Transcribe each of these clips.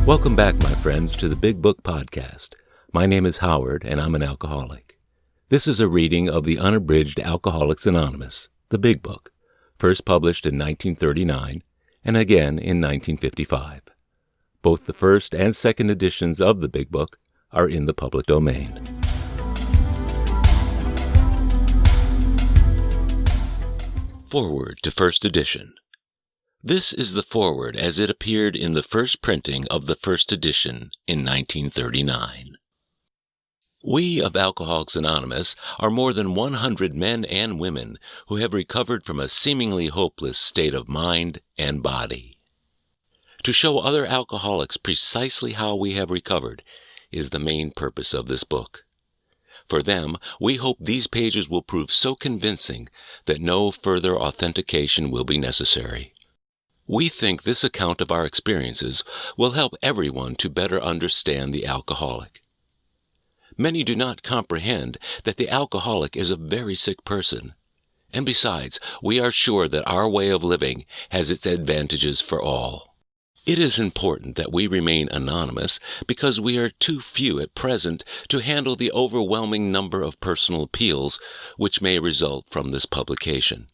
Welcome back, my friends, to the Big Book Podcast. My name is Howard, and I'm an alcoholic. This is a reading of the unabridged Alcoholics Anonymous, the Big Book, first published in 1939 and again in 1955. Both the first and second editions of the Big Book are in the public domain. Foreword to First Edition. This is the foreword as it appeared in the first printing of the first edition in 1939. We of Alcoholics Anonymous are more than 100 men and women who have recovered from a seemingly hopeless state of mind and body. To show other alcoholics precisely how we have recovered is the main purpose of this book. For them, we hope these pages will prove so convincing that no further authentication will be necessary. We think this account of our experiences will help everyone to better understand the alcoholic. Many do not comprehend that the alcoholic is a very sick person. And besides, we are sure that our way of living has its advantages for all. It is important that we remain anonymous because we are too few at present to handle the overwhelming number of personal appeals which may result from this publication.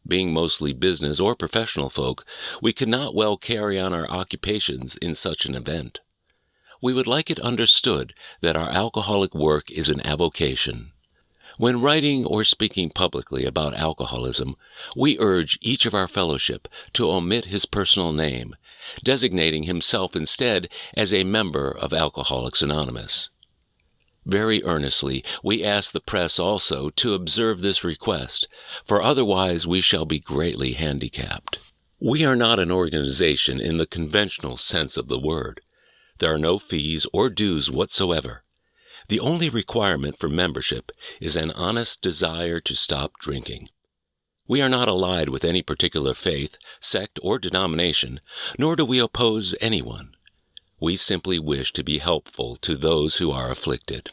Being mostly business or professional folk, we could not well carry on our occupations in such an event. We would like it understood that our alcoholic work is an avocation. When writing or speaking publicly about alcoholism, we urge each of our fellowship to omit his personal name, designating himself instead as a member of Alcoholics Anonymous. Very earnestly, we ask the press also to observe this request, for otherwise we shall be greatly handicapped. We are not an organization in the conventional sense of the word. There are no fees or dues whatsoever. The only requirement for membership is an honest desire to stop drinking. We are not allied with any particular faith, sect, or denomination, nor do we oppose anyone. We simply wish to be helpful to those who are afflicted.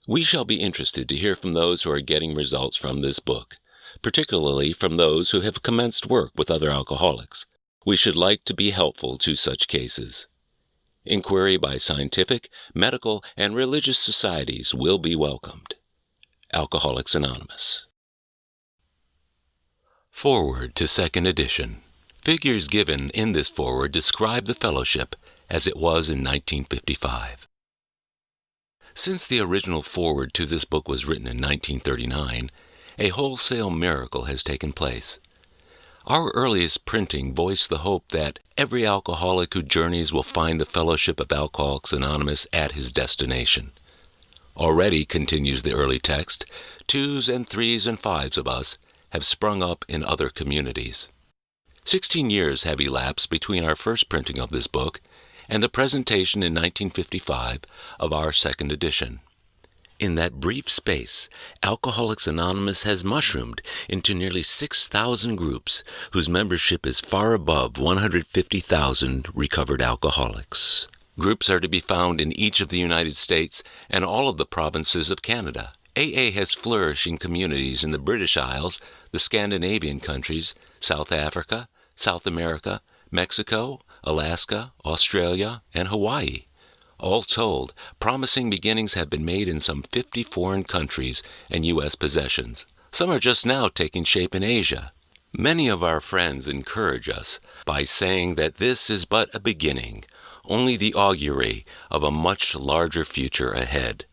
We shall be interested to hear from those who are getting results from this book, particularly from those who have commenced work with other alcoholics. We should like to be helpful to such cases. Inquiry by scientific, medical, and religious societies will be welcomed. Alcoholics Anonymous. Foreword to Second Edition. Figures given in this foreword describe the fellowship as it was in 1955. Since the original foreword to this book was written in 1939, a wholesale miracle has taken place. Our earliest printing voiced the hope that every alcoholic who journeys will find the fellowship of Alcoholics Anonymous at his destination. Already, continues the early text, 2s and 3s and 5s of us have sprung up in other communities. 16 years have elapsed between our first printing of this book and the presentation in 1955 of our second edition. In that brief space, Alcoholics Anonymous has mushroomed into nearly 6,000 groups whose membership is far above 150,000 recovered alcoholics. Groups are to be found in each of the United States and all of the provinces of Canada. AA has flourishing communities in the British Isles, the Scandinavian countries, South Africa, South America, Mexico, Alaska, Australia, and Hawaii. All told, promising beginnings have been made in some 50 foreign countries and U.S. possessions. Some are just now taking shape in Asia. Many of our friends encourage us by saying that this is but a beginning, only the augury of a much larger future ahead.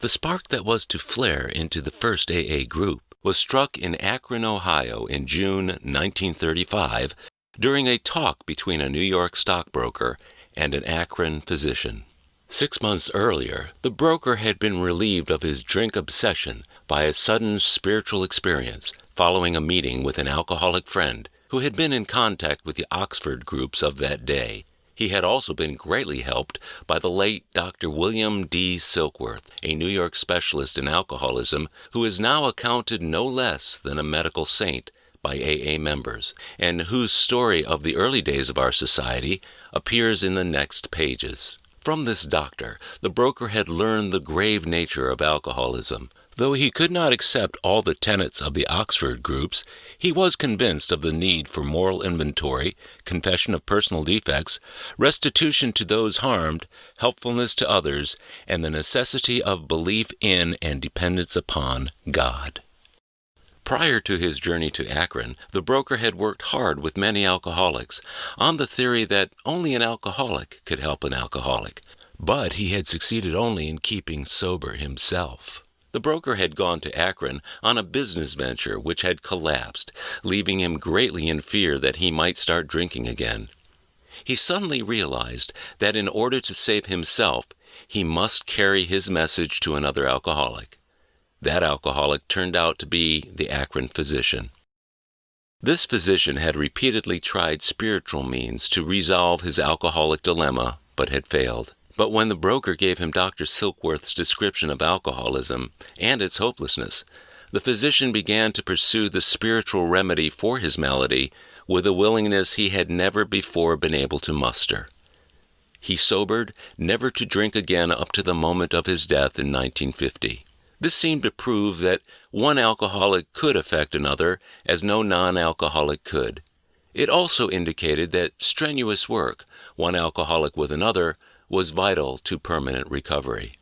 The spark that was to flare into the first AA group was struck in Akron, Ohio in June 1935 during a talk between a New York stockbroker and an Akron physician. 6 months earlier, the broker had been relieved of his drink obsession by a sudden spiritual experience following a meeting with an alcoholic friend who had been in contact with the Oxford groups of that day. He had also been greatly helped by the late Dr. William D. Silkworth, a New York specialist in alcoholism who is now accounted no less than a medical saint by AA members, and whose story of the early days of our society appears in the next pages. From this doctor, the broker had learned the grave nature of alcoholism, Though he could not accept all the tenets of the Oxford groups, he was convinced of the need for moral inventory, confession of personal defects, restitution to those harmed, helpfulness to others, and the necessity of belief in and dependence upon God. Prior to his journey to Akron, the broker had worked hard with many alcoholics on the theory that only an alcoholic could help an alcoholic, but he had succeeded only in keeping sober himself. The broker had gone to Akron on a business venture which had collapsed, leaving him greatly in fear that he might start drinking again. He suddenly realized that in order to save himself, he must carry his message to another alcoholic. That alcoholic turned out to be the Akron physician. This physician had repeatedly tried spiritual means to resolve his alcoholic dilemma, but had failed. But when the broker gave him Dr. Silkworth's description of alcoholism and its hopelessness, the physician began to pursue the spiritual remedy for his malady with a willingness he had never before been able to muster. He sobered, never to drink again up to the moment of his death in 1950. This seemed to prove that one alcoholic could affect another as no non-alcoholic could. It also indicated that strenuous work, one alcoholic with another, was vital to permanent recovery.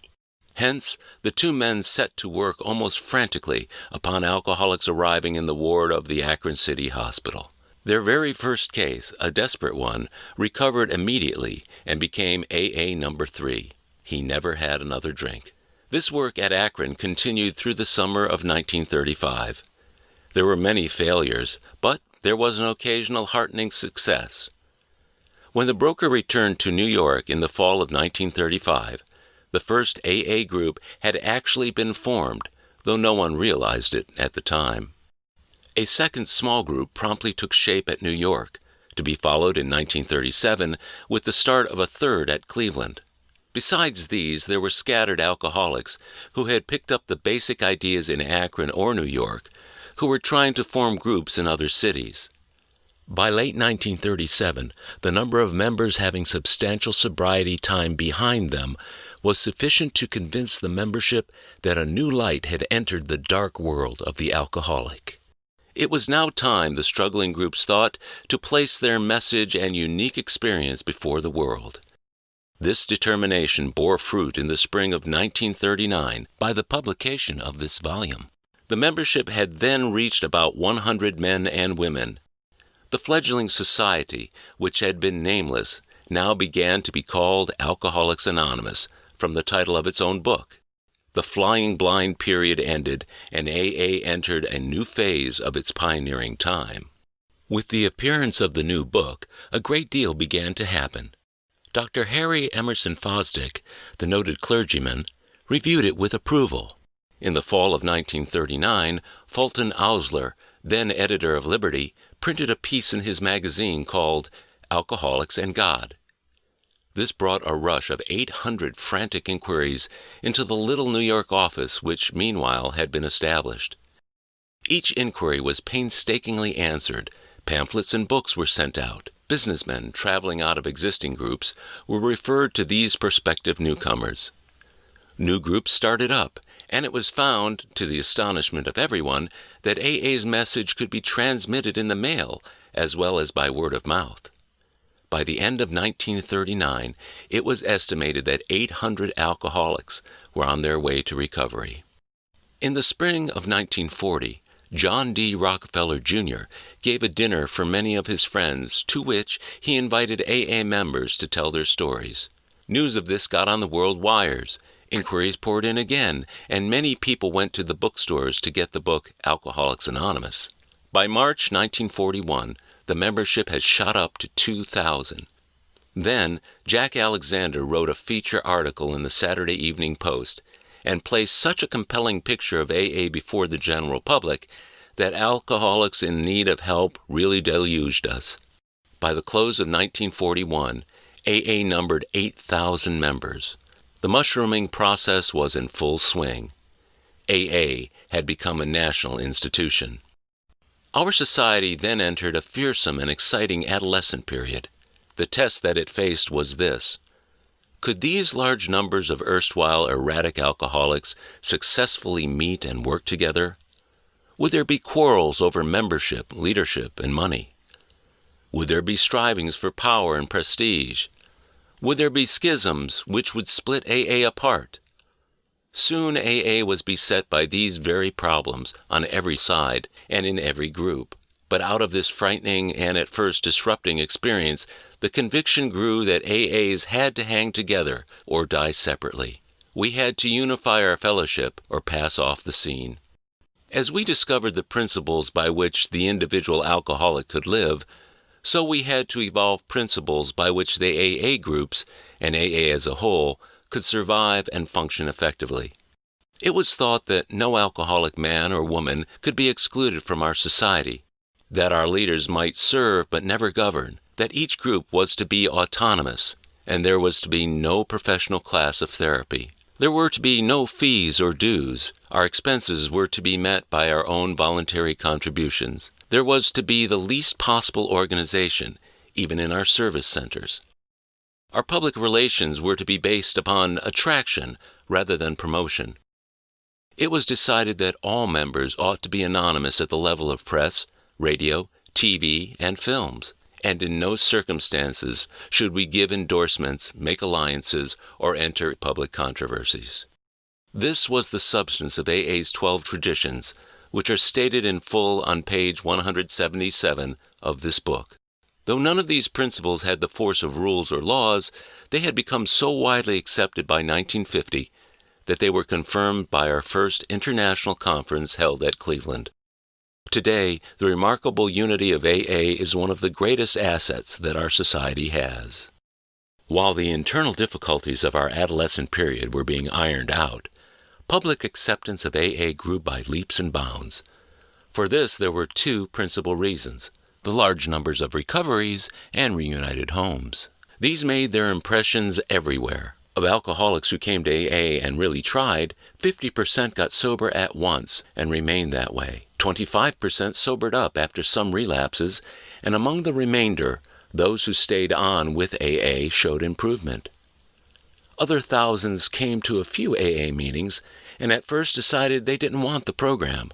Hence, the two men set to work almost frantically upon alcoholics arriving in the ward of the Akron City Hospital. Their very first case, a desperate one, recovered immediately and became AA number 3. He never had another drink. This work at Akron continued through the summer of 1935. There were many failures, but there was an occasional heartening success. When the broker returned to New York in the fall of 1935, the first AA group had actually been formed, though no one realized it at the time. A second small group promptly took shape at New York, to be followed in 1937 with the start of a third at Cleveland. Besides these, there were scattered alcoholics who had picked up the basic ideas in Akron or New York, who were trying to form groups in other cities. By late 1937, the number of members having substantial sobriety time behind them was sufficient to convince the membership that a new light had entered the dark world of the alcoholic. It was now time, the struggling groups thought, to place their message and unique experience before the world. This determination bore fruit in the spring of 1939 by the publication of this volume. The membership had then reached about 100 men and women. The fledgling society, which had been nameless, now began to be called Alcoholics Anonymous, from the title of its own book. The flying blind period ended, and AA entered a new phase of its pioneering time. With the appearance of the new book, a great deal began to happen. Dr. Harry Emerson Fosdick, the noted clergyman, reviewed it with approval. In the fall of 1939, Fulton Ausler, then editor of Liberty, printed a piece in his magazine called Alcoholics and God. This brought a rush of 800 frantic inquiries into the little New York office which meanwhile had been established. Each inquiry was painstakingly answered. Pamphlets and books were sent out. Businessmen traveling out of existing groups were referred to these prospective newcomers. New groups started up, and it was found, to the astonishment of everyone, that AA's message could be transmitted in the mail as well as by word of mouth. By the end of 1939, it was estimated that 800 alcoholics were on their way to recovery. In the spring of 1940, John D. Rockefeller, Jr. gave a dinner for many of his friends, to which he invited AA members to tell their stories. News of this got on the world wires. Inquiries poured in again, and many people went to the bookstores to get the book Alcoholics Anonymous. By March 1941, the membership had shot up to 2,000. Then, Jack Alexander wrote a feature article in the Saturday Evening Post and placed such a compelling picture of AA before the general public that alcoholics in need of help really deluged us. By the close of 1941, AA numbered 8,000 members. The mushrooming process was in full swing. AA had become a national institution. Our society then entered a fearsome and exciting adolescent period. The test that it faced was this: Could these large numbers of erstwhile erratic alcoholics successfully meet and work together? Would there be quarrels over membership, leadership, and money? Would there be strivings for power and prestige? Would there be schisms which would split AA apart? Soon AA was beset by these very problems on every side and in every group. But out of this frightening and at first disrupting experience, the conviction grew that AAs had to hang together or die separately. We had to unify our fellowship or pass off the scene. As we discovered the principles by which the individual alcoholic could live, so we had to evolve principles by which the AA groups, and AA as a whole, could survive and function effectively. It was thought that no alcoholic man or woman could be excluded from our society, that our leaders might serve but never govern, that each group was to be autonomous, and there was to be no professional class of therapy. There were to be no fees or dues. Our expenses were to be met by our own voluntary contributions. There was to be the least possible organization, even in our service centers. Our public relations were to be based upon attraction rather than promotion. It was decided that all members ought to be anonymous at the level of press, radio, TV, and films, and in no circumstances should we give endorsements, make alliances, or enter public controversies. This was the substance of AA's 12 traditions, which are stated in full on page 177 of this book. Though none of these principles had the force of rules or laws, they had become so widely accepted by 1950 that they were confirmed by our first international conference held at Cleveland. Today, the remarkable unity of AA is one of the greatest assets that our society has. While the internal difficulties of our adolescent period were being ironed out, public acceptance of AA grew by leaps and bounds. For this, there were two principal reasons: the large numbers of recoveries and reunited homes. These made their impressions everywhere. Of alcoholics who came to AA and really tried, 50% got sober at once and remained that way. 25% sobered up after some relapses, and among the remainder, those who stayed on with AA showed improvement. Other thousands came to a few AA meetings and at first decided they didn't want the program.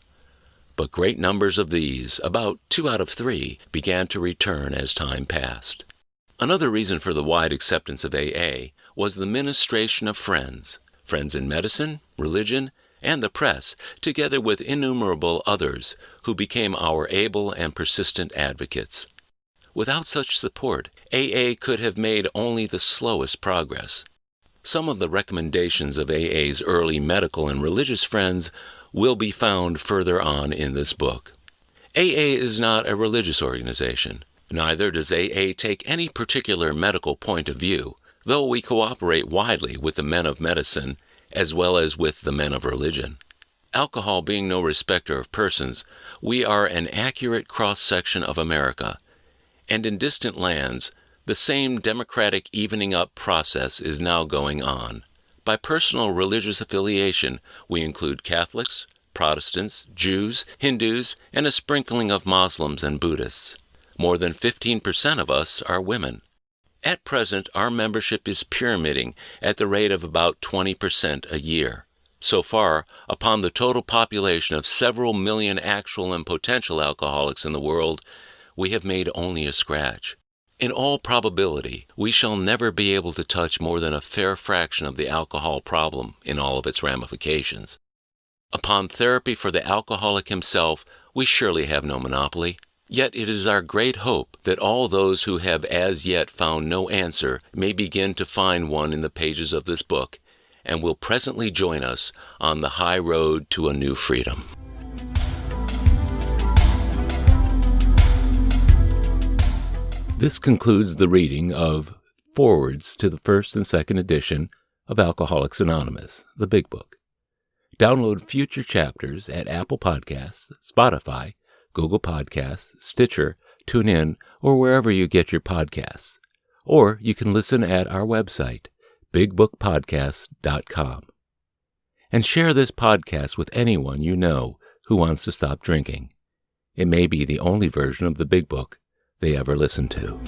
But great numbers of these, about 2 out of 3, began to return as time passed. Another reason for the wide acceptance of AA was the ministration of friends in medicine, religion, and the press, together with innumerable others who became our able and persistent advocates. Without such support, AA could have made only the slowest progress. Some of the recommendations of AA's early medical and religious friends will be found further on in this book. AA is not a religious organization. Neither does AA take any particular medical point of view, though we cooperate widely with the men of medicine as well as with the men of religion. Alcohol being no respecter of persons, we are an accurate cross-section of America, and in distant lands, the same democratic evening up process is now going on. By personal religious affiliation, we include Catholics, Protestants, Jews, Hindus, and a sprinkling of Muslims and Buddhists. More than 15% of us are women. At present, our membership is pyramiding at the rate of about 20% a year. So far, upon the total population of several million actual and potential alcoholics in the world, we have made only a scratch. In all probability, we shall never be able to touch more than a fair fraction of the alcohol problem in all of its ramifications. Upon therapy for the alcoholic himself, we surely have no monopoly. Yet it is our great hope that all those who have as yet found no answer may begin to find one in the pages of this book, and will presently join us on the high road to a new freedom. This concludes the reading of Forwards to the first and second edition of Alcoholics Anonymous, the Big Book. Download future chapters at Apple Podcasts, Spotify, Google Podcasts, Stitcher, TuneIn, or wherever you get your podcasts. Or you can listen at our website, bigbookpodcast.com. And share this podcast with anyone you know who wants to stop drinking. It may be the only version of the Big Book they ever listen to.